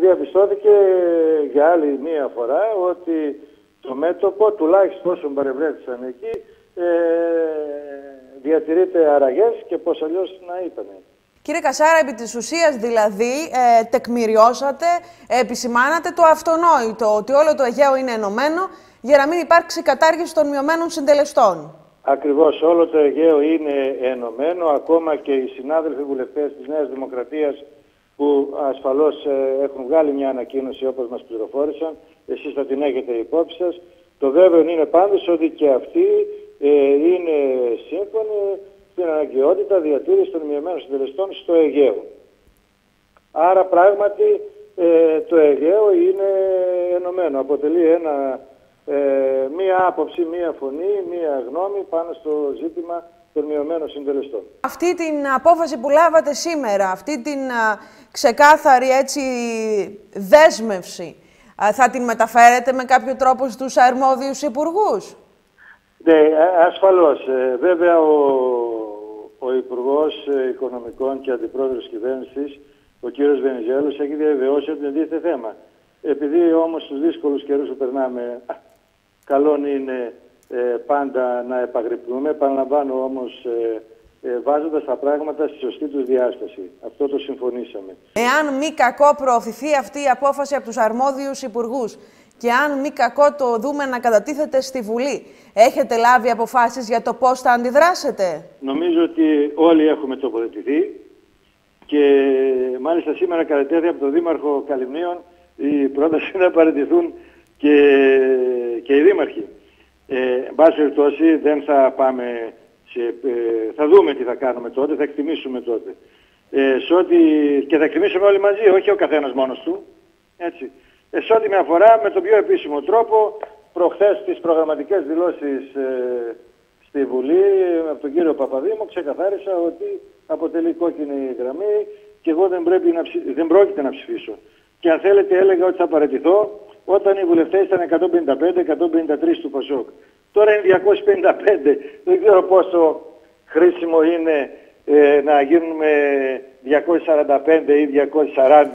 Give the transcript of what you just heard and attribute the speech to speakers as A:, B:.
A: Διαπιστώθηκε για άλλη μία φορά ότι το μέτωπο, τουλάχιστον όσων παρευρέθησαν εκεί, διατηρείται αραγές και πώς αλλιώς να ήταν.
B: Κύριε Κασάρα, επί της ουσίας δηλαδή τεκμηριώσατε, επισημάνατε το αυτονόητο, ότι όλο το Αιγαίο είναι ενωμένο για να μην υπάρξει κατάργηση των μειωμένων συντελεστών.
A: Ακριβώς, όλο το Αιγαίο είναι ενωμένο, ακόμα και οι συνάδελφοι βουλευτές της Νέας Δημοκρατίας που ασφαλώς έχουν βγάλει μια ανακοίνωση όπως μας πληροφόρησαν, εσείς θα την έχετε υπόψη σας. Το βέβαιο είναι πάντως ότι και αυτοί είναι σύμφωνοι στην αναγκαιότητα διατήρηση των μειωμένων συντελεστών στο Αιγαίο. Άρα πράγματι το Αιγαίο είναι ενωμένο, αποτελεί μία άποψη, μία φωνή, μία γνώμη πάνω στο ζήτημα των μειωμένων συντελεστών.
B: Αυτή την απόφαση που λάβατε σήμερα, αυτή την ξεκάθαρη έτσι δέσμευση, θα την μεταφέρετε με κάποιο τρόπο στους αρμόδιους υπουργούς?
A: Ναι, ασφαλώς. Βέβαια ο Υπουργός Οικονομικών και Αντιπρόεδρος Κυβέρνησης, ο κύριος Βενιζέλος, έχει διαβεβαιώσει ότι δεν τίθεται θέμα. Επειδή όμως στους δύσκολους καιρούς που περνάμε, καλό είναι πάντα να επαγρυπνούμε, επαναλαμβάνω όμως βάζοντας τα πράγματα στη σωστή τους διάσταση. Αυτό το συμφωνήσαμε.
B: Εάν μη κακό προωθηθεί αυτή η απόφαση από τους αρμόδιους υπουργούς και αν μη κακό το δούμε να κατατίθεται στη Βουλή, έχετε λάβει αποφάσεις για το πώς θα αντιδράσετε?
A: Νομίζω ότι όλοι έχουμε τοποθετηθεί και μάλιστα σήμερα κατατέθη από τον Δήμαρχο Καλυμνίων η πρόταση να παραιτηθούν και οι δήμαρχοι. Εν πάση περιπτώσει δεν θα πάμε θα δούμε τι θα κάνουμε τότε, θα εκτιμήσουμε τότε. Και θα εκτιμήσουμε όλοι μαζί, όχι ο καθένας μόνος του. Έτσι. Σε ό,τι με αφορά, με τον πιο επίσημο τρόπο, προχθές τις προγραμματικές δηλώσεις στη Βουλή από τον κύριο Παπαδήμο ξεκαθάρισα ότι αποτελεί κόκκινη γραμμή και εγώ δεν πρόκειται να ψηφίσω. Και αν θέλετε έλεγα ότι θα παραιτηθώ όταν οι βουλευτές ήταν 155-153 του ΠΑΣΟΚ. Τώρα είναι 255. Δεν ξέρω πόσο χρήσιμο είναι να γίνουμε 245 ή 240.